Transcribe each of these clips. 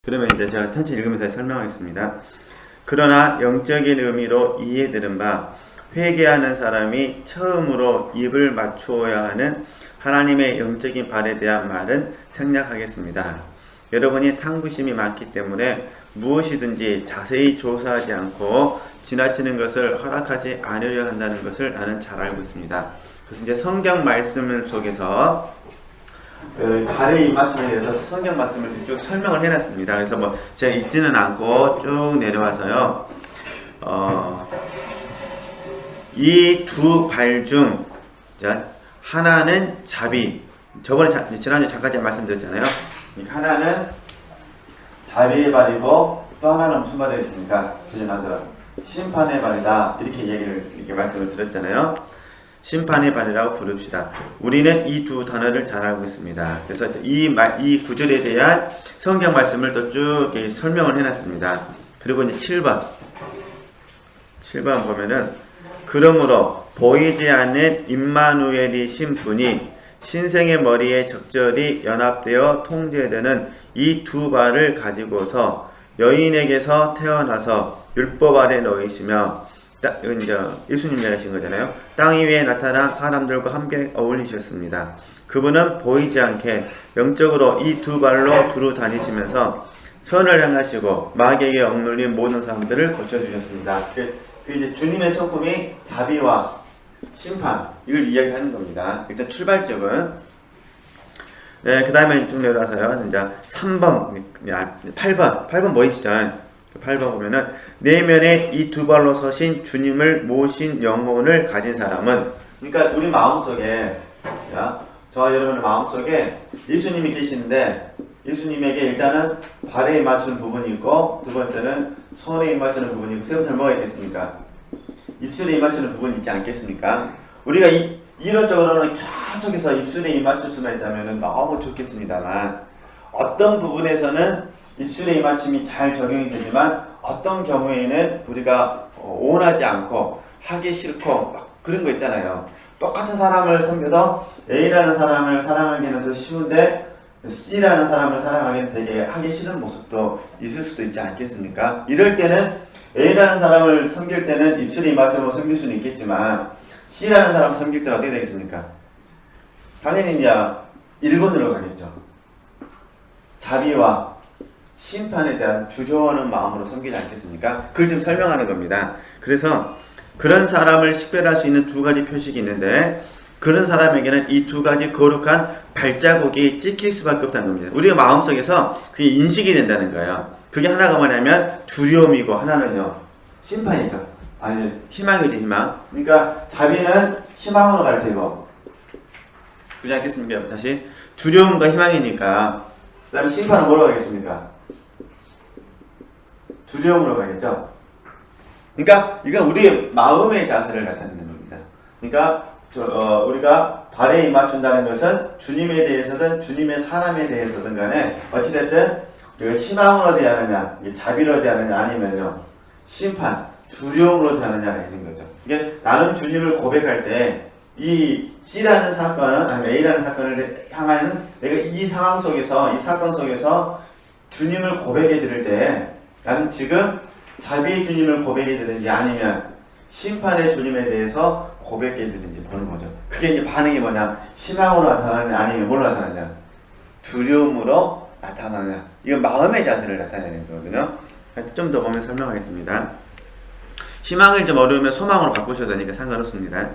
그러면 이제 제가 천천히 읽으면서 설명하겠습니다. 그러나 영적인 의미로 이해되는 바 회개하는 사람이 처음으로 입을 맞추어야 하는 하나님의 영적인 발에 대한 말은 생략하겠습니다. 여러분이 탐구심이 많기 때문에 무엇이든지 자세히 조사하지 않고 지나치는 것을 허락하지 않으려 한다는 것을 나는 잘 알고 있습니다. 그래서 이제 성경 말씀 속에서 발의 입맞춤에 대해서 성경 말씀을 쭉 설명을 해놨습니다. 그래서 뭐 제가 읽지는 않고 쭉 내려와서요. 이 두 발 중 하나는 자비. 지난주에 잠깐 제가 말씀드렸잖아요. 하나는 자비의 발이고 또 하나는 무슨 발이었습니까? 심판의 발이다. 이렇게 말씀을 드렸잖아요. 심판의 발이라고 부릅시다. 우리는 이 두 단어를 잘 알고 있습니다. 그래서 이 구절에 대한 성경 말씀을 또 쭉 설명을 해놨습니다. 그리고 이제 7번 보면은 그러므로 보이지 않는 임마누엘이신 분이 신생의 머리에 적절히 연합되어 통제되는 이 두 발을 가지고서 여인에게서 태어나서 율법 아래 놓이시며 이제 예수님이 하신 거잖아요. 땅 위에 나타나 사람들과 함께 어울리셨습니다. 그분은 보이지 않게 영적으로 이 두 발로 두루 다니시면서 선을 행하시고 마귀에게 억눌린 모든 사람들을 고쳐주셨습니다. 그 이제 주님의 성품이 자비와 심판 이걸 이야기하는 겁니다. 일단 출발점은 그 다음에 쭉 내려와서요. 이제 3번, 8번 보이시죠? 8번 보면은 내면에 이 두 발로 서신 주님을 모신 영혼을 가진 사람은, 그러니까 우리 마음속에 저와 여러분의 마음속에 예수님이 계시는데 예수님에게 일단은 발에 맞추는 부분이 있고 두 번째는 손에 맞추는 부분이 있고 세 번째는 뭐가 있겠습니까? 입술에 맞추는 부분이 있지 않겠습니까? 우리가 이론적으로는 계속해서 입술에 맞출 수만 있다면 너무 좋겠습니다만 어떤 부분에서는 입술의 맞춤이 잘 적용이 되지만 어떤 경우에는 우리가 원하지 않고 하기 싫고 막 그런 거 있잖아요. 똑같은 사람을 섬겨도 A라는 사람을 사랑하기는 더 쉬운데 C라는 사람을 사랑하기는 되게 하기 싫은 모습도 있을 수도 있지 않겠습니까? 이럴 때는 A라는 사람을 섬길 때는 입술이 맞춤으로 섬길 수는 있겠지만 C라는 사람을 섬길 때는 어떻게 되겠습니까? 당연히 이제 1번으로 가겠죠. 자비와 심판에 대한 주저하는 마음으로 섬기지 않겠습니까? 그걸 지금 설명하는 겁니다. 그래서 그런 사람을 식별할 수 있는 두 가지 표식이 있는데 그런 사람에게는 이 두 가지 거룩한 발자국이 찍힐 수밖에 없다는 겁니다. 우리가 마음속에서 그게 인식이 된다는 거예요. 그게 하나가 뭐냐면 두려움이고 하나는요 심판이죠. 아니 희망이죠. 희망. 그러니까 자비는 희망으로 갈 테고 그렇지 않겠습니까? 다시 두려움과 희망이니까 그 다음에 심판은 뭐로 가겠습니까? 두려움으로 가겠죠. 그러니까 이건 우리의 마음의 자세를 나타내는 겁니다. 그러니까 우리가 발에 맞춘다는 것은 주님에 대해서든 주님의 사람에 대해서든 간에 어찌됐든 우리가 희망으로 대하느냐 자비로 대하느냐 아니면요 심판, 두려움으로 대하느냐가 있는 거죠. 이게 나는 주님을 고백할 때 이 C라는 사건은 아니면 A라는 사건을 향하는 내가 이 상황 속에서 이 사건 속에서 주님을 고백해 드릴 때 나는 지금 자비의 주님을 고백해 드리는지 아니면 심판의 주님에 대해서 고백해 드리는지 보는 거죠. 그게 이제 반응이 뭐냐? 희망으로 나타나느냐 아니면 뭘로 나타나느냐? 두려움으로 나타나느냐. 이건 마음의 자세를 나타내는 거거든요. 좀 더 보면 설명하겠습니다. 희망을 좀 어려우면 소망으로 바꾸셔도 되니까 상관없습니다.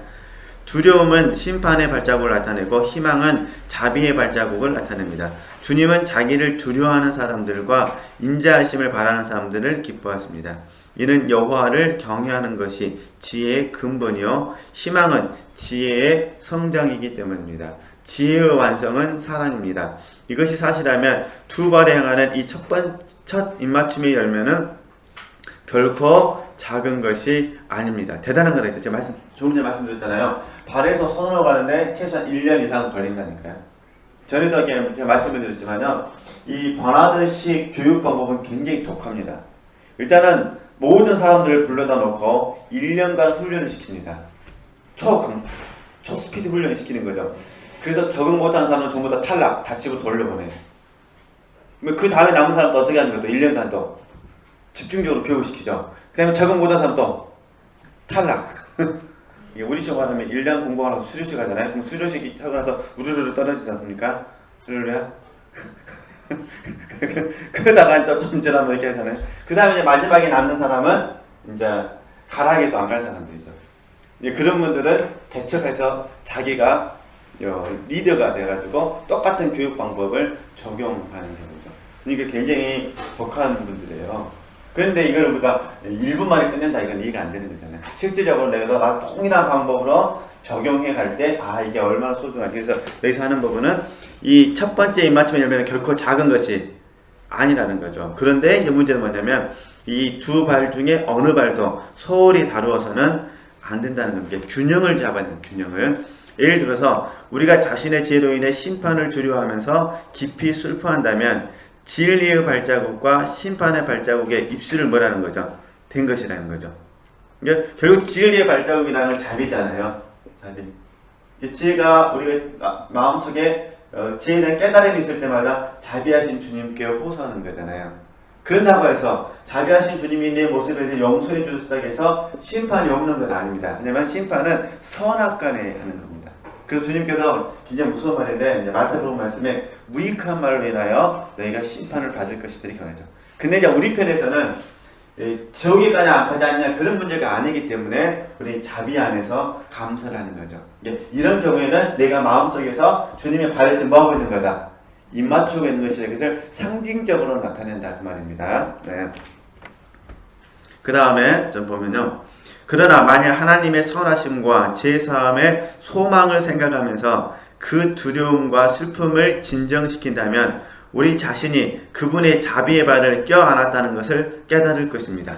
두려움은 심판의 발자국을 나타내고 희망은 자비의 발자국을 나타냅니다. 주님은 자기를 두려워하는 사람들과 인자하심을 바라는 사람들을 기뻐하십니다. 이는 여호와를 경외하는 것이 지혜의 근본이요 희망은 지혜의 성장이기 때문입니다. 지혜의 완성은 사랑입니다. 이것이 사실하면 두 발에 향하는 이 첫 입맞춤의 열매는 결코 작은 것이 아닙니다. 대단한 거다. 제가 조금 전에 말씀드렸잖아요. 발에서 손으로 가는데 최소한 1년 이상 걸린다니까요. 전에도 제가 말씀을 드렸지만요. 이 버나드식 교육 방법은 굉장히 독합니다. 일단은 모든 사람들을 불러다 놓고 1년간 훈련을 시킵니다. 초스피드 훈련을 시키는 거죠. 그래서 적응 못한 사람은 전부 다 탈락, 다치고 돌려보내요. 그 다음에 남은 사람도 어떻게 하는 거예요? 1년간 또 집중적으로 교육시키죠. 그 다음에 적응 못한 사람 또 탈락. 이게 우리 시험 하면 1년 공부하고 수료식 하잖아요. 그럼 수료식이 하고 나서 우르르 떨어지지 않습니까? 수료야? 그러다가 또 좀 지나면 이렇게 하잖아요. 그 다음에 이제 마지막에 남는 사람은 이제 가락에 또 안 갈 사람들이죠. 그런 분들은 개척해서 자기가 리더가 돼가지고 똑같은 교육 방법을 적용하는 거죠. 이게 굉장히 독한 분들이에요. 그런데 이걸 우리가 1분 만에 끝낸다 이건 이해가 안 되는 거잖아요. 실질적으로 내가 동일한 방법으로 적용해 갈 때 이게 얼마나 소중한지. 그래서 여기서 하는 부분은 이 첫 번째 입맞춤의 열매는 결코 작은 것이 아니라는 거죠. 그런데 이제 문제는 뭐냐면 이 두 발 중에 어느 발도 소홀히 다루어서는 안 된다는 겁니다. 균형을 잡아야 되는 균형을. 예를 들어서 우리가 자신의 죄로 인해 심판을 두려워하면서 깊이 슬퍼한다면 진리의 발자국과 심판의 발자국에 입술을 뭐라는 거죠? 된 것이라는 거죠. 그러니까 결국 진리의 발자국이라는 자비잖아요. 자비. 지혜가 우리가 마음속에 지혜에 대한 깨달음이 있을 때마다 자비하신 주님께 호소하는 거잖아요. 그런다고 해서 자비하신 주님이 내 모습에 대해 용서해 주셨다고 해서 심판이 없는 건 아닙니다. 왜냐하면 심판은 선악간에 하는 겁니다. 그래서 주님께서 굉장히 무서운 말인데 마태복음 말씀에 무익한 말로 인하여 너희가 심판을 받을 것이다 이렇게 말하죠. 근데 이제 우리 편에서는 지옥에까지 안 가지 않냐 그런 문제가 아니기 때문에 우리 자비 안에서 감사를 하는 거죠. 이런 경우에는 내가 마음속에서 주님의 발을 지금 뭐하고 있는 거다? 입 맞추고 있는 것이다. 그것을 상징적으로 나타낸다 그 말입니다. 네. 그 다음에 좀 보면요. 그러나 만약 하나님의 선하심과 제사함의 소망을 생각하면서 그 두려움과 슬픔을 진정시킨다면 우리 자신이 그분의 자비의 발을 껴안았다는 것을 깨달을 것입니다.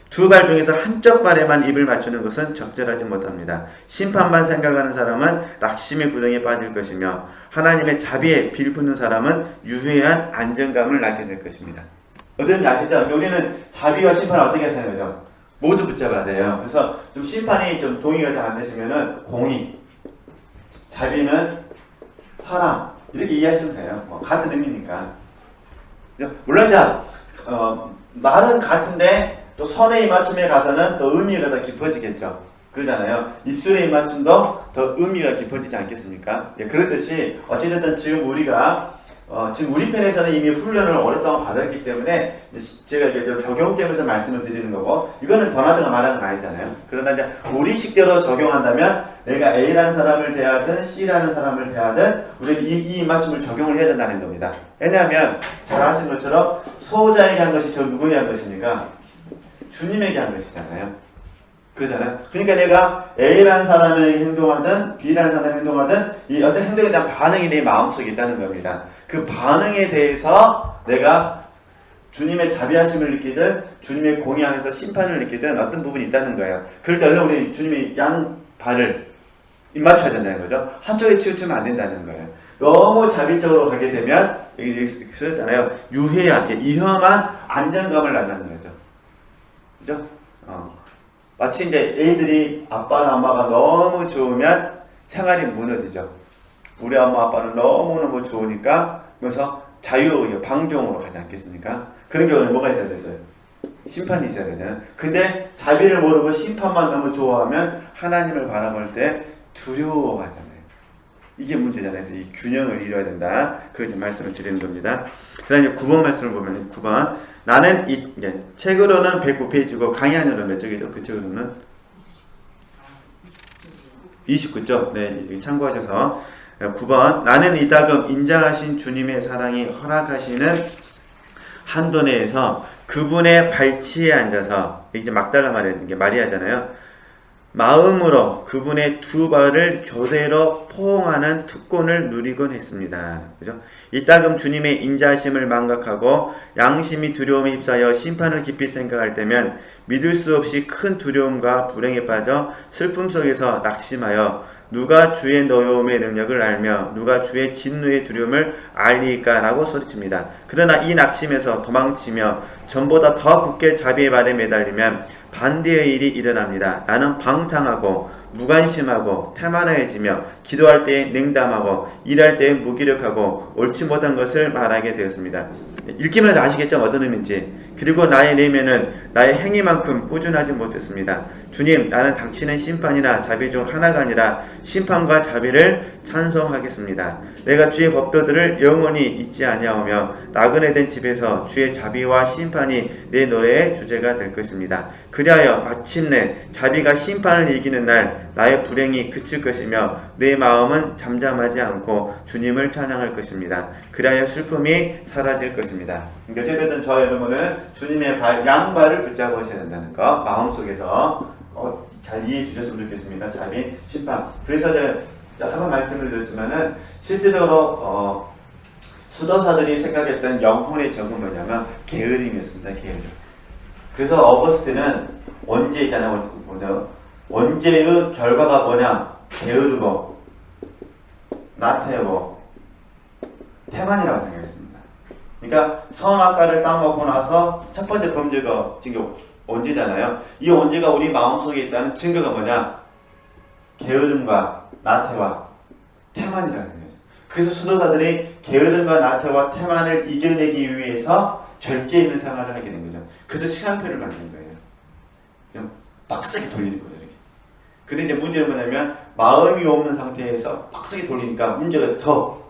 두 발 중에서 한쪽 발에만 입을 맞추는 것은 적절하지 못합니다. 심판만 생각하는 사람은 낙심의 구덩이에 빠질 것이며 하나님의 자비에 빌붙는 사람은 유해한 안정감을 낳게 될 것입니다. 어떤지 아시죠? 우리는 자비와 심판을 어떻게 생각하죠? 모두 붙잡아야 돼요. 그래서 좀 심판이 좀 동의가 잘 안 되시면은 공의, 자비는 사랑 이렇게 이해하시면 돼요. 같은 의미니까. 물론 이제 말은 같은데 또 선의 입맞춤에 가서는 또 의미가 더 깊어지겠죠. 그러잖아요. 입술의 입맞춤도 더 의미가 깊어지지 않겠습니까? 그렇듯이 어찌됐든 지금 우리가 지금 우리 편에서는 이미 훈련을 오랫동안 받았기 때문에 제가 이제 좀 적용점에서 말씀을 드리는 거고 이거는 권하드가 말하는 건 아니잖아요. 그러나 이제 우리 식대로 적용한다면 내가 A라는 사람을 대하든 C라는 사람을 대하든 우리는 이 맞춤을 적용을 해야 된다는 겁니다. 왜냐하면 잘 아시는 것처럼 수호자에게 한 것이 결국 누구에게 한 것입니까? 주님에게 한 것이잖아요. 그러잖아요. 그러니까 내가 A라는 사람에게 행동하든 B라는 사람에게 행동하든 이 어떤 행동에 대한 반응이 내 마음속에 있다는 겁니다. 그 반응에 대해서 내가 주님의 자비하심을 느끼든 주님의 공의 안에서 심판을 느끼든 어떤 부분이 있다는 거예요. 그럴 때 얼른 우리 주님이 양 발을 입맞춰야 된다는 거죠. 한쪽에 치우치면 안 된다는 거예요. 너무 자비적으로 가게 되면 여기 쓰였잖아요. 유해한, 위험한 안정감을 낳는 거죠. 그죠? 마치 이제 애들이 아빠나 엄마가 너무 좋으면 생활이 무너지죠. 우리 엄마 아빠는 너무너무 좋으니까 그래서 자유, 방종으로 가지 않겠습니까? 그런 경우는 뭐가 있어야 되죠? 심판이 있어야 되잖아요. 근데 자비를 모르고 심판만 너무 좋아하면 하나님을 바라볼 때 두려워하잖아요. 이게 문제잖아요. 그래서 이 균형을 이뤄야 된다. 그 말씀을 드리는 겁니다. 그 다음에 9번 말씀을 보면 9번 나는 책으로는 109페이지고 강의안으로는 몇 쪽이죠? 그 책으로는 29쪽. 네, 참고하셔서 9번 나는 이따금 인자하신 주님의 사랑이 허락하시는 한도 내에서 그분의 발치에 앉아서 이제 막달라 마리아잖아요. 마음으로 그분의 두 발을 교대로 포옹하는 특권을 누리곤 했습니다. 그죠? 이따금 주님의 인자하심을 망각하고 양심이 두려움에 휩싸여 심판을 깊이 생각할 때면 믿을 수 없이 큰 두려움과 불행에 빠져 슬픔 속에서 낙심하여 누가 주의 노여움의 능력을 알며 누가 주의 진노의 두려움을 알리까 라고 소리칩니다. 그러나 이 낙심에서 도망치며 전보다 더 굳게 자비의 발에 매달리면 반대의 일이 일어납니다. 나는 방탕하고 무관심하고 태만해지며 기도할 때에 냉담하고 일할 때에 무기력하고 옳지 못한 것을 말하게 되었습니다. 읽기만 해도 아시겠죠? 어떤 의미인지. 그리고 나의 내면은 나의 행위만큼 꾸준하지 못했습니다. 주님, 나는 당신의 심판이나 자비 중 하나가 아니라 심판과 자비를 찬송하겠습니다. 내가 주의 법도들을 영원히 잊지 아니하오며 나그네 된 집에서 주의 자비와 심판이 내 노래의 주제가 될 것입니다. 그리하여 마침내 자비가 심판을 이기는 날 나의 불행이 그칠 것이며 내 마음은 잠잠하지 않고 주님을 찬양할 것입니다. 그리하여 슬픔이 사라질 것입니다. 어쨌든 저 여러분은 주님의 양발을 붙잡으셔야 된다는 거 마음속에서 잘 이해해 주셨으면 좋겠습니다. 자비, 심판. 그래서 제가 여러 번 말씀을 드렸지만은 실제적으로 수도사들이 생각했던 영혼의 적은 뭐냐면 게으름이었습니다. 게으름. 그래서 어거스틴은 원죄 있잖아요. 원죄의 결과가 뭐냐? 게으르고 나태하고 태만이라고 생각했습니다. 그러니까 선악과를 따먹고 나서 첫 번째 범죄가 지금 원죄잖아요. 이 원죄가 우리 마음속에 있다는 증거가 뭐냐? 게으름과 나태와 태만이라고 생각했어요. 그래서 수도사들이 게으름과 나태와 태만을 이겨내기 위해서 절제 있는 생활을 하게 된 거죠. 그래서 시간표를 만든 거예요. 그냥 빡세게 돌리는 거예요. 이렇게. 근데 이제 문제는 뭐냐면 마음이 없는 상태에서 빡세게 돌리니까 문제가 더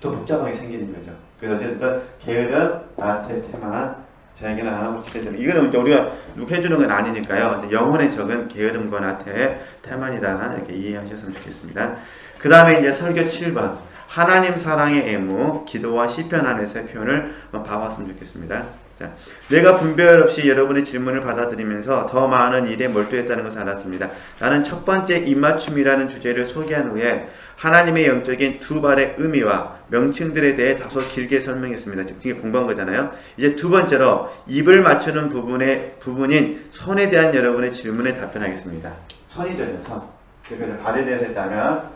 복잡하게 생기는 거죠. 그래서 어쨌든 게으름, 나태, 태만 자에게는 하고 지켜주는 이거는 우리가 누가 해주는 건 아니니까요. 근데 영혼의 적은 게으름과 나태, 태만이다 이렇게 이해하셨으면 좋겠습니다. 그 다음에 이제 설교 7번 하나님 사랑의 애무, 기도와 시편 안에서의 표현을 봐봤으면 좋겠습니다. 자, 내가 분별 없이 여러분의 질문을 받아들이면서 더 많은 일에 몰두했다는 것을 알았습니다. 나는 첫 번째 입맞춤이라는 주제를 소개한 후에 하나님의 영적인 두 발의 의미와 명칭들에 대해 다소 길게 설명했습니다. 지금 공부한 거잖아요. 이제 두 번째로 입을 맞추는 부분인 손에 대한 여러분의 질문에 답변하겠습니다. 손이죠, 손. 그래서 발에 대해서 했다면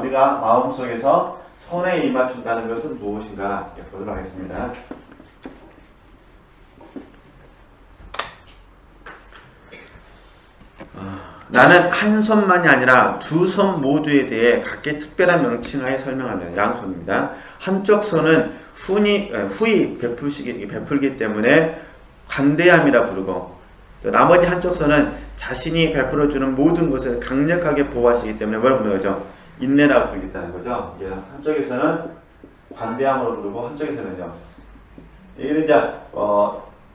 우리가 마음속에서 손에 입 맞춘다는 것은 무엇인가 보도록 하겠습니다. 나는 한 손만이 아니라 두 손 모두에 대해 각기 특별한 명칭하에 설명합니다. 양손입니다. 한쪽 손은 후히 베풀기 때문에 관대함이라 부르고 또 나머지 한쪽 손은 자신이 베풀어주는 모든 것을 강력하게 보호하시기 때문에 뭐라고 부르는 거죠? 인내라고 부르겠다는 거죠. 한쪽에서는 관대함으로 부르고 한쪽에서는요. 이게 이제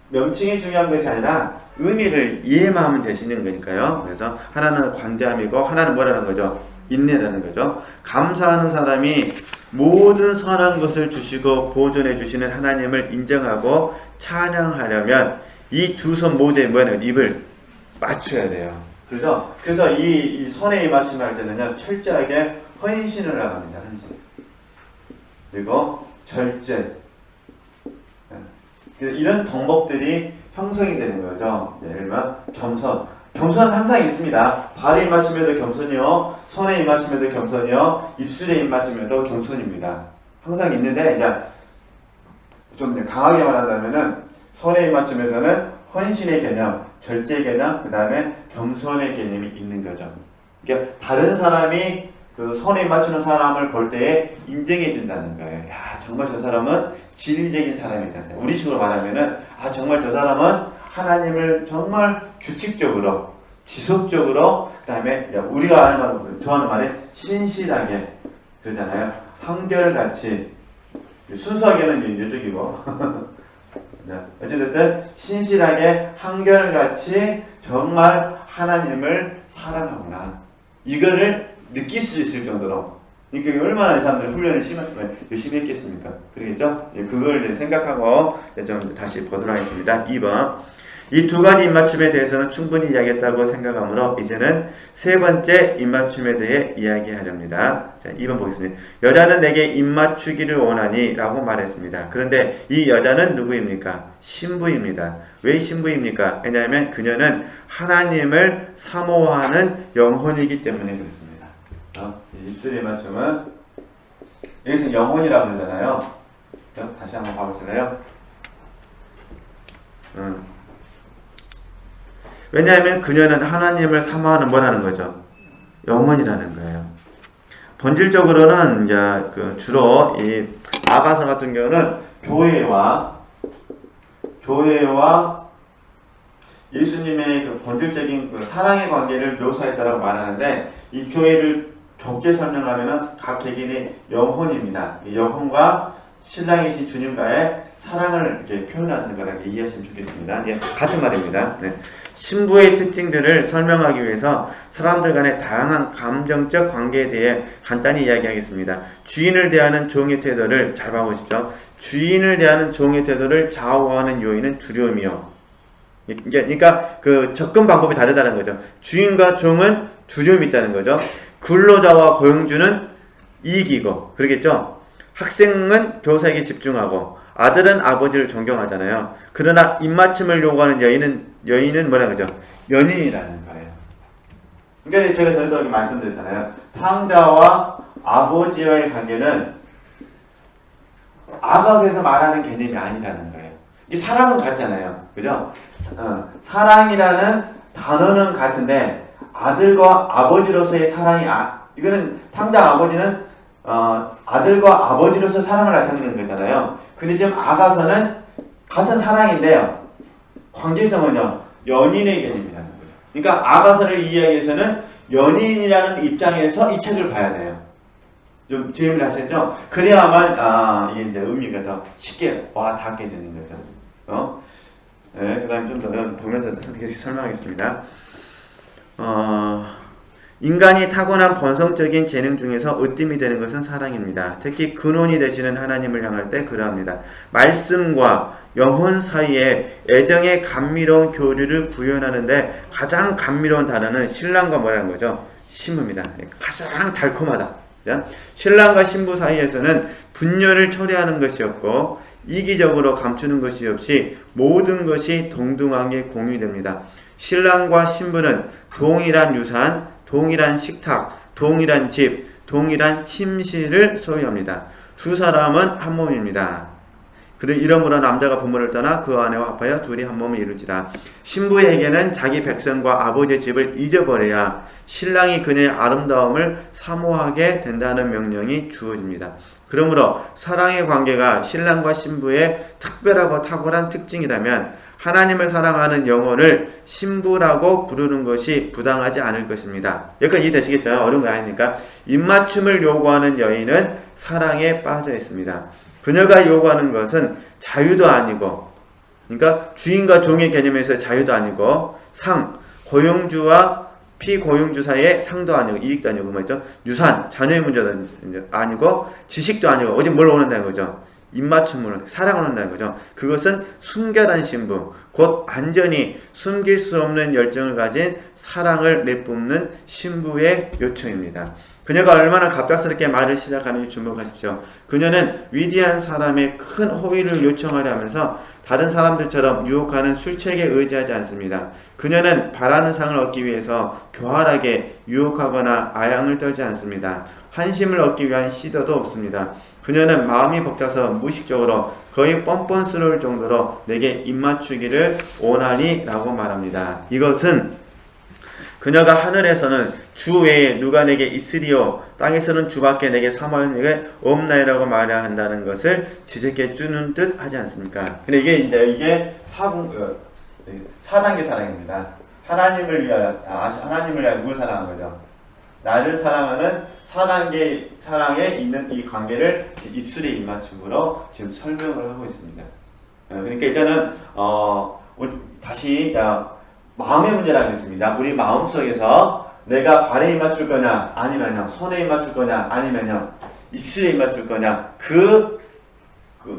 명칭이 중요한 것이 아니라 의미를 이해만 하면 되시는 거니까요. 그래서 하나는 관대함이고 하나는 뭐라는 거죠? 인내라는 거죠. 감사하는 사람이 모든 선한 것을 주시고 보존해 주시는 하나님을 인정하고 찬양하려면 이 두 손 모두에 뭐냐면 입을 맞춰야 돼요. 그래서 이 손에 입 맞춤을 할 때는요, 철저하게 헌신을 나갑니다. 헌신. 그리고 절제. 이런 덕목들이 형성이 되는 거죠. 예를 들면 겸손. 겸손은 항상 있습니다. 발에 입 맞춤에도 겸손이요, 손에 입 맞춤에도 겸손이요, 입술에 입 맞춤에도 겸손입니다. 항상 있는데 이제 좀 강하게 말한다면은 손에 입 맞춤에서는 헌신의 개념, 절제 개념, 그 다음에 겸손의 개념이 있는 거죠. 그러니까 다른 사람이 그 손에 맞추는 사람을 볼 때에 인정해 준다는 거예요. 야, 정말 저 사람은 진리적인 사람이다. 우리 식으로 말하면은 정말 저 사람은 하나님을 정말 규칙적으로, 지속적으로, 그 다음에 우리가 아는 말, 좋아하는 말에 신실하게 그러잖아요. 한결같이 순수하게는 이쪽이고 어쨌든 신실하게 한결같이 정말 하나님을 사랑하구나. 이거를 느낄 수 있을 정도로. 그러니까 얼마나 이 사람들이 훈련을 열심히 했겠습니까? 그러겠죠? 그걸 생각하고 좀 다시 보도록 하겠습니다. 2번. 이 두 가지 입맞춤에 대해서는 충분히 이야기했다고 생각하므로 이제는 세 번째 입맞춤에 대해 이야기하렵니다. 자, 2번 보겠습니다. 여자는 내게 입맞추기를 원하니 라고 말했습니다. 그런데 이 여자는 누구입니까? 신부입니다. 왜 신부입니까? 왜냐하면 그녀는 하나님을 사모하는 영혼이기 때문에 그렇습니다. 입술의 맞춤은 여기서 영혼이라고 그러잖아요. 다시 한번 봐보실래요? 왜냐하면 그녀는 하나님을 사모하는 뭐라는 거죠? 영혼이라는 거예요. 본질적으로는 이제 주로 이 아가서 같은 경우는 교회와 예수님의 그 본질적인 그 사랑의 관계를 묘사했다라고 말하는데, 이 교회를 좁게 설명하면은 각 개개인의 영혼입니다. 이 영혼과 신랑이신 주님과의 사랑을 이렇게 표현하는 거라고 이해하시면 좋겠습니다. 예, 같은 말입니다. 네. 신부의 특징들을 설명하기 위해서 사람들 간의 다양한 감정적 관계에 대해 간단히 이야기하겠습니다. 주인을 대하는 종의 태도를 잘 봐보시죠. 주인을 대하는 종의 태도를 좌우하는 요인은 두려움이요. 그러니까 그 접근 방법이 다르다는 거죠. 주인과 종은 두려움이 있다는 거죠. 근로자와 고용주는 이익이고, 그러겠죠. 학생은 교사에게 집중하고, 아들은 아버지를 존경하잖아요. 그러나 입맞춤을 요구하는 여인은 뭐라는 거죠? 연인이라는 거예요. 그러니까 제가 전에도 여기 말씀드렸잖아요. 탕자와 아버지와의 관계는 아가서에서 말하는 개념이 아니라는 거예요. 이 사랑은 같잖아요. 그죠? 사랑이라는 단어는 같은데, 아들과 아버지로서의 사랑이, 이거는 탕자 아버지는 아들과 아버지로서 사랑을 나타내는 거잖아요. 근데 지금 아가서는 같은 사랑인데요, 관계성은요, 연인의 개념이라는 거죠. 그러니까 아가서를 이해하기 위해서는 연인이라는 입장에서 이 책을 봐야 돼요. 좀 질문을 하셨죠? 그래야만 이게 이제 의미가 더 쉽게 와 닿게 되는 거죠. 네, 그 다음에 좀 더 보면서 설명하겠습니다. 인간이 타고난 본성적인 재능 중에서 으뜸이 되는 것은 사랑입니다. 특히 근원이 되시는 하나님을 향할 때 그러합니다. 말씀과 영혼 사이에 애정의 감미로운 교류를 구현하는데 가장 감미로운 단어는 신랑과 뭐라는 거죠? 신부입니다. 가장 달콤하다. 신랑과 신부 사이에서는 분열을 초래하는 것이 없고 이기적으로 감추는 것이 없이 모든 것이 동등하게 공유됩니다. 신랑과 신부는 동일한 유산, 동일한 식탁, 동일한 집, 동일한 침실을 소유합니다. 두 사람은 한 몸입니다. 이러므로 남자가 부모를 떠나 그 아내와 합하여 둘이 한 몸을 이루지라. 신부에게는 자기 백성과 아버지의 집을 잊어버려야 신랑이 그녀의 아름다움을 사모하게 된다는 명령이 주어집니다. 그러므로 사랑의 관계가 신랑과 신부의 특별하고 탁월한 특징이라면 하나님을 사랑하는 영혼을 신부라고 부르는 것이 부당하지 않을 것입니다. 여기까지 이해되시겠죠? 어려운 건 아니니까. 입맞춤을 요구하는 여인은 사랑에 빠져 있습니다. 그녀가 요구하는 것은 자유도 아니고, 그러니까 주인과 종의 개념에서 자유도 아니고, 고용주와 피고용주 사이의 상도 아니고, 이익도 아니고, 뭐죠? 유산, 자녀의 문제도 아니고, 지식도 아니고, 어디 뭘 원한다는 거죠? 입맞춤을, 사랑을 한다는 거죠. 그것은 순결한 신부, 곧 완전히 숨길 수 없는 열정을 가진 사랑을 내뿜는 신부의 요청입니다. 그녀가 얼마나 갑작스럽게 말을 시작하는지 주목하십시오. 그녀는 위대한 사람의 큰 호의를 요청하려 하면서 다른 사람들처럼 유혹하는 술책에 의지하지 않습니다. 그녀는 바라는 상을 얻기 위해서 교활하게 유혹하거나 아양을 떨지 않습니다. 환심을 얻기 위한 시도도 없습니다. 그녀는 마음이 벅차서 무의식적으로 거의 뻔뻔스러울 정도로 내게 입맞추기를 원하니 라고 말합니다. 이것은 그녀가 하늘에서는 주 외에 누가 내게 있으리요 땅에서는 주밖에 내게 사모하는 이가 없나이라고 말해야 한다는 것을 지적해 주는 듯 하지 않습니까? 근데 이게 4단계 사랑입니다. 하나님을 위하여 누굴 사랑한 거죠? 나를 사랑하는 4단계 사랑에 있는 이 관계를 입술의 입맞춤으로 지금 설명을 하고 있습니다. 그러니까 일단은 다시 마음의 문제라고 했습니다. 우리 마음속에서 내가 발에 입맞출 거냐, 아니면요 손에 입맞출 거냐, 아니면요 입술에 입맞출 거냐, 그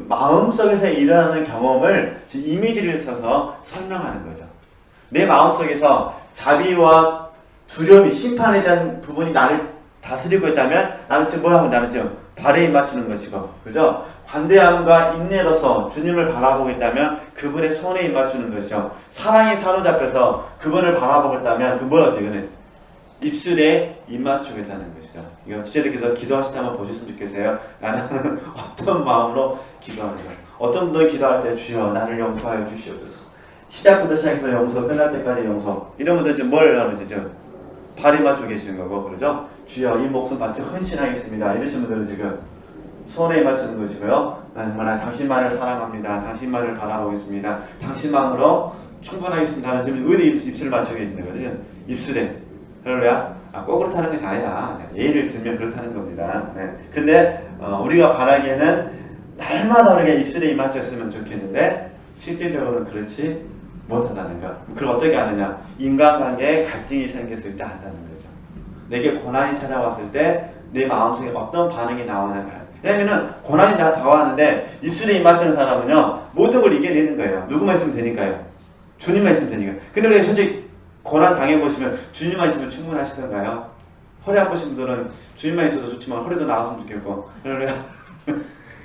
마음속에서 일어나는 경험을 지금 이미지를 써서 설명하는 거죠. 내 마음속에서 자비와 두려움이, 심판에 대한 부분이 나를 다스리고 있다면 나는 지금 뭐라고, 나는 지금 발에 입맞추는 것이고, 그죠? 관대함과 인내로서 주님을 바라보고 있다면 그분의 손에 입맞추는 것이요. 사랑에 사로잡혀서 그분을 바라보고 있다면 그 뭐라고 이거는 입술에 입맞추겠다는 것이죠. 이거 지체들께서 기도하실 때 한번 보셨으면 좋겠어요. 나는 어떤 마음으로 기도하는가. 어떤 분들 기도할 때 주여 나를 용서하여 주시옵소서. 시작부터 시작해서 용서, 끝날 때까지 용서. 이런 분들 지금 뭘 하는지 지금 발에 맞추고 계시는 거고, 그러죠? 주여 이 목숨 바쳐 헌신하겠습니다. 이러신 분들은 지금 손에 맞추는 것이고요. 난 당신만을 사랑합니다. 당신만을 바라보고 있습니다. 당신만으로 충분하겠습니다. 지금 어디 입술을 맞추고 계시는 거죠? 입술에. 그러냐? 꼭 그렇다는 것이 아니라 예를 들면 그렇다는 겁니다. 네. 근데 우리가 바라기에는 날마다 우리가 입술에 맞췄으면 좋겠는데 실질적으로는 그렇지 못하다는 거. 그걸 어떻게 하느냐? 인간관계에 갈등이 생겼을 때 한다는 거죠. 내게 고난이 찾아왔을 때 내 마음속에 어떤 반응이 나오는가. 왜냐면은 고난이 다 다가왔는데 입술에 입 맞추는 사람은요 모든 걸 이겨내는 거예요. 누구만 있으면 되니까요. 주님만 있으면 되니까요. 근데 우리가 솔직히 고난 당해보시면 주님만 있으면 충분하시던가요? 허리 아프신 분들은 주님만 있어도 좋지만 허리도 나았으면 좋겠고. 그러면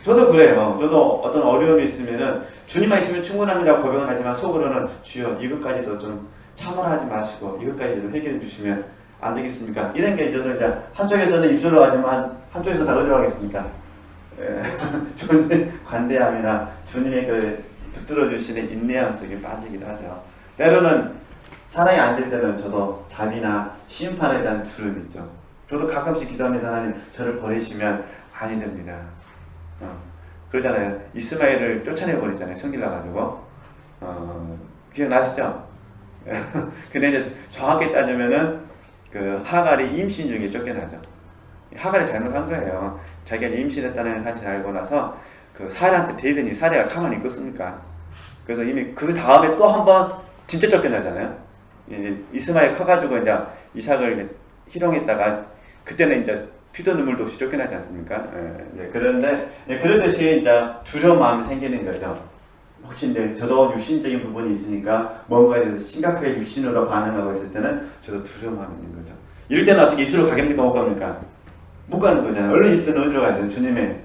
저도 그래요. 저도 어떤 어려움이 있으면은 주님만 있으면 충분합니다 고백은 하지만 속으로는 주여 이것까지도 좀 참아하지 마시고 이것까지 좀 해결해 주시면 안 되겠습니까? 이런 게 저도 이제 한쪽에서는 입술로 가지만 한쪽에서 다 어디로 가겠습니까? 주님 관대함이나 주님의 그 붙들어 주시는 인내함 속에 빠지기도 하죠. 때로는 사랑이 안 될 때는 저도 자비나 심판에 대한 두려움이 있죠. 저도 가끔씩 기도합니다. 하나님 저를 버리시면 아니 됩니다. 그러잖아요. 이스마엘을 쫓아내 버리잖아요. 성길 나가지고. 기억나시죠? 근데 이제 정확히 따지면은 그 하갈이 임신 중에 쫓겨나죠. 하갈이 잘못한 거예요. 자기가 임신했다는 사실을 알고 나서 그 사례한테 대더니 사례가 가만히 있겠습니까? 그래서 이미 그 다음에 또 한 번 진짜 쫓겨나잖아요. 이스마엘 커가지고 이제 이삭을 희롱했다가 그때는 이제 피도 눈물도 없이 쫓겨나지 않습니까? 그런데 그러듯이 이제 두려운 마음이 생기는 거죠. 혹시 이제 저도 육신적인 부분이 있으니까 뭔가에 대해서 심각하게 육신으로 반응하고 있을 때는 저도 두려운 마음이 있는 거죠. 이럴 때는 어떻게 입술로 가겠습니까? 못 갑니까? 못 가는 거잖아요. 얼른 입술 때는 어디로 가야 돼요? 주님의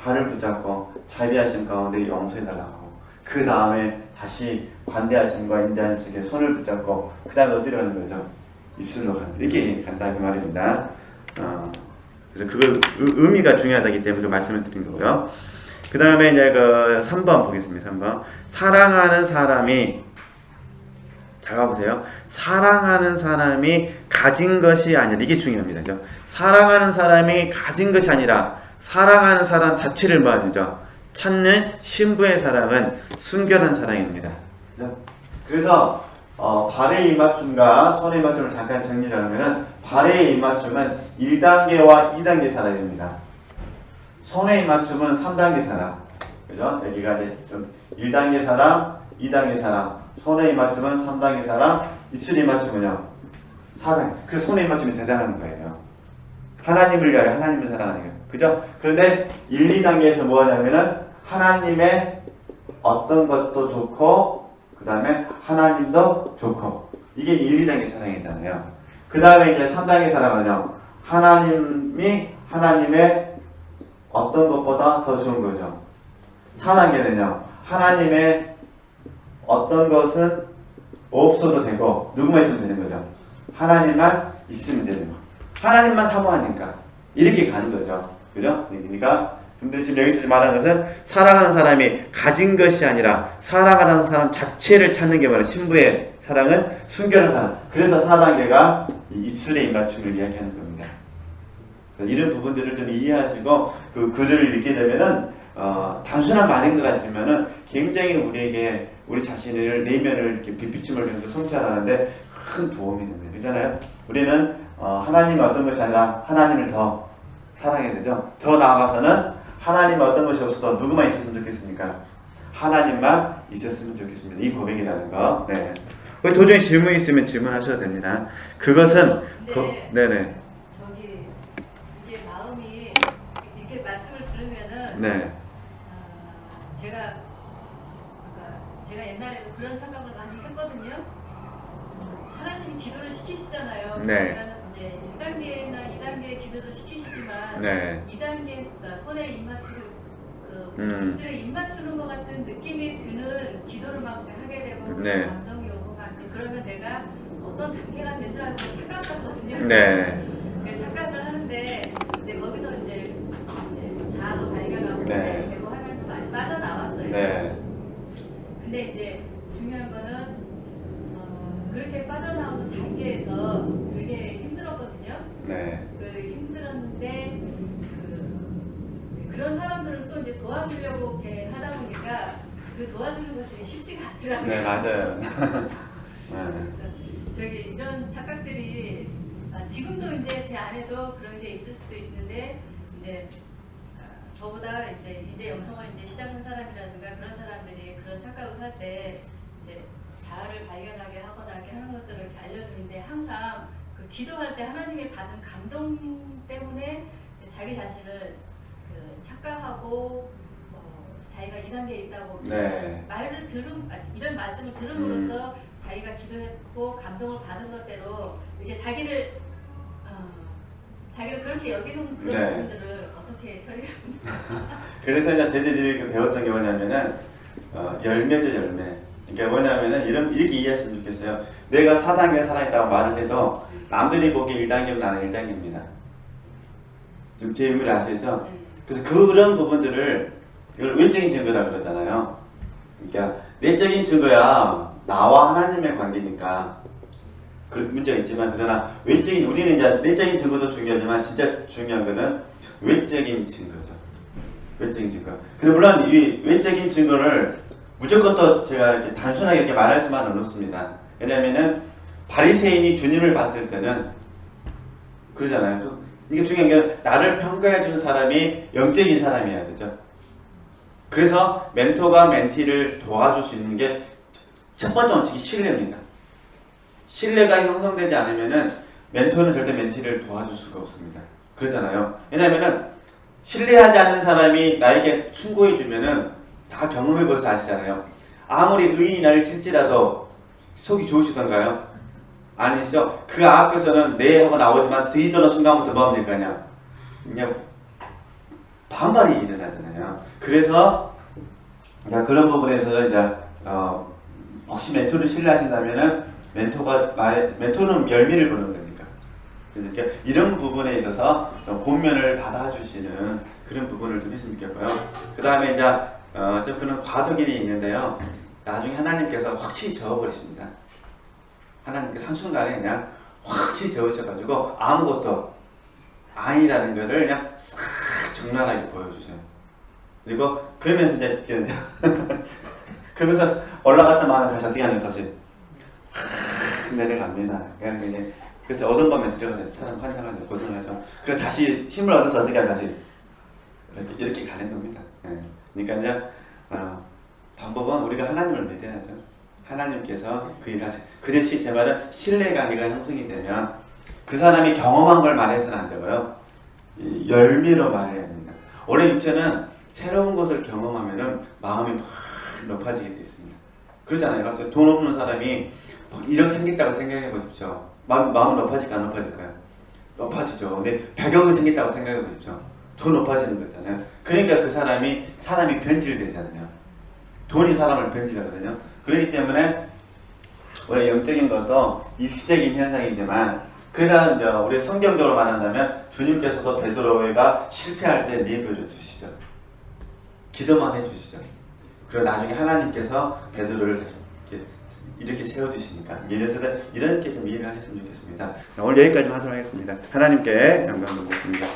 발을 붙잡고 자비하심 가운데 용서해달라고 하고 그 다음에 다시 관대하심과 인자하심 속에 손을 붙잡고 그 다음에 어디로 가는 거죠? 입술로 가는 거죠. 이렇게 간다 그 말입니다. 그래서 그거 의미가 중요하다기 때문에 말씀을 드린 거고요. 그 다음에 이제 그 3번 보겠습니다. 3번. 사랑하는 사람이, 잘 봐보세요. 사랑하는 사람이 가진 것이 아니라, 이게 중요합니다. 그죠? 사랑하는 사람이 가진 것이 아니라, 사랑하는 사람 자체를 말이죠. 찾는 신부의 사랑은 순결한 사랑입니다. 그죠? 그래서, 발의 입맞춤과 손의 입맞춤을 잠깐 정리를 하면은, 발의 입맞춤은 1단계와 2단계 사랑입니다. 손의 입맞춤은 3단계 사랑. 그죠? 여기가 이제 좀 1단계 사랑, 2단계 사랑. 손의 입맞춤은 3단계 사랑, 입술의 입맞춤은요 4단계. 그래서 손의 입맞춤이 대단한 거예요. 하나님을 위하여 하나님을 사랑하는 거예요. 그죠? 그런데 1, 2단계에서 뭐 하냐면은 하나님의 어떤 것도 좋고 그 다음에 하나님도 좋고 이게 1, 2단계 사랑이잖아요. 그 다음에 이제 3단계 사랑은요 하나님이 하나님의 어떤 것보다 더 좋은 거죠. 4단계는요. 하나님의 어떤 것은 없어도 되고 누구만 있으면 되는 거죠. 하나님만 있으면 되는 거. 하나님만 사모하니까 이렇게 가는 거죠. 그죠? 그러니까 근데 지금 여기서 말하는 것은 사랑하는 사람이 가진 것이 아니라 사랑하는 사람 자체를 찾는 게 바로 신부의 사랑은 순결한 사랑. 그래서 4단계가 입술의 입맞춤을 이야기하는 겁니다. 이런 부분들을 좀 이해하시고 그 글을 읽게 되면은 단순한 말인 것 같지만은 굉장히 우리에게 우리 자신을 내면을 이렇게 빛비춤을 통해서 성취하는데 큰 도움이 됩니다. 그렇잖아요. 우리는 하나님이 어떤 것이 아니라 하나님을 더 사랑해야 되죠. 더 나아가서는 하나님이 어떤 것이 없어도 누구만 있었으면 좋겠습니까? 하나님만 있었으면 좋겠습니다. 이 고백이라는 거. 네. 도저히 질문이 있으면 질문하셔도 됩니다. 그것은 네네. 네. 제가 옛날에도 그런 생각을 많이 했거든요. 하나님이 기도를 시키시잖아요. 네. 이제 1단계나 2단계 기도도 시키시지만 네. 2단계 그러니까 손에 입맞추고 입술에 입맞추는 것 같은 느낌이 드는 기도를 막 하게 되고 네. 감동이 오고 막 그러면 내가 어떤 단계가 된 줄 알고 착각했거든요. 네. 착각을 하는데 근데 거기서 이제 자아도 발견하고 네. 되고 하면서 많이 빠져나왔어요. 네. 근데 이제 중요한 거는 그렇게 빠져나오는 단계에서 되게 힘들었거든요. 네. 힘들었는데 그런 사람들을 또 이제 도와주려고 이렇게 하다 보니까 그 도와주는 것들이 쉽지가 않더라고요. 네, 맞아요. 그래서 저기 이런 착각들이 지금도 이제 제 안에도 그런 게 있을 수도 있는데 이제 저보다 이제 영성을 이제 시작한 사람이라든가 그런 사람들이 그런 착각을 할 때 이제 자아를 발견하게 하거나 이렇게 하는 것들을 이렇게 알려주는데 항상 그 기도할 때 하나님이 받은 감동 때문에 자기 자신을 그 착각하고 자기가 이 단계에 있다고 네. 말을 이런 말씀을 들음으로써 자기가 기도했고 감동을 받은 것대로 이렇게 자기를 그렇게 여기는 그런 네. 부분들을 어떻게 처리가 그래서 이제 저희들이 배웠던 게 뭐냐면은 열매죠, 열매. 그러니까 뭐냐면은 이렇게 이해했으면 좋겠어요. 내가 4단계 살아있다고 말할 때도 남들이 보기 1단계면 나는 1단계입니다. 좀 제 의미를 아시죠? 그래서 그런 부분들을 이걸 외적인 증거라 그러잖아요. 그러니까 내적인 증거야 나와 하나님의 관계니까 그 문제가 있지만, 그러나 우리는 이제 내적인 증거도 중요하지만 진짜 중요한 거는 외적인 증거죠. 외적인 증거. 근데 물론 이 외적인 증거를 무조건 또 제가 이렇게 단순하게 이렇게 말할 수만은 없습니다. 왜냐면은 바리새인이 주님을 봤을 때는 그러잖아요. 이게 중요한 게 나를 평가해 준 사람이 영적인 사람이어야 되죠. 그래서 멘토가 멘티를 도와줄 수 있는 게 첫 번째 원칙이 신뢰입니다. 신뢰가 형성되지 않으면은 멘토는 절대 멘티를 도와줄 수가 없습니다. 그러잖아요. 왜냐면은 신뢰하지 않는 사람이 나에게 충고해 주면은 다 경험해 보셔서 아시잖아요. 아무리 의인이 나를 칠지라도 속이 좋으시던가요? 아니죠. 그 앞에서는 네 하고 나오지만 뒤돌아 순간부터 뭐 하면 될까요? 그냥 반발이 일어나잖아요. 그래서 그런 부분에서는 이제 혹시 멘토를 신뢰하신다면은 멘토는 열매를 보는 겁니다. 그러니까 이런 부분에 있어서 좀 권면을 받아주시는 그런 부분을 좀 했으면 좋겠고요. 그 다음에 이제 좀 그런 과도기이 있는데요. 나중에 하나님께서 확실히 저어버리십니다. 하나님께서 한순간에 그냥 확실히 저으셔가지고 아무것도 아니라는 것을 그냥 싹 적나라하게 보여주세요. 그리고 그러면서 이제 그러면서 올라갔던 마음을 다시 어떻게 하면 다시 내려갑니다. 그래서 얻은 것만 들어가서 사람 환상하죠, 고생을 하죠. 그래서 다시 힘을 얻어서 어떻게 하면 다시 이렇게 가는 겁니다. 그러니까 이제 방법은 우리가 하나님을 믿어야죠. 하나님께서 그 일을 하세요. 그 대신 제 말은 신뢰관계가 형성이 되면 그 사람이 경험한 걸 말해서는 안 되고요. 열매로 말해야 됩니다. 원래 육체는 새로운 것을 경험하면은 마음이 막 높아지게 되어 있습니다. 그러잖아요. 갑자기 돈 없는 사람이 막 1억 생겼다고 생각해 보십시오. 마음 높아질까 안 높아질까요? 높아지죠. 근데 100억이 생겼다고 생각해 보십시오. 더 높아지는 거잖아요. 그러니까 그 사람이 변질되잖아요. 돈이 사람을 변질하거든요. 그렇기 때문에 원래 영적인 것도 일시적인 현상이지만, 그래서 이제 우리 성경적으로 말한다면 주님께서도 베드로가 실패할 때 예배를 주시죠. 기도만 해주시죠. 그리고 나중에 하나님께서 베드로를 이렇게 세워주시니까 이렇게 좀 이해를 하셨으면 좋겠습니다. 오늘 여기까지 하도록 하겠습니다. 하나님께 영광 돌립니다.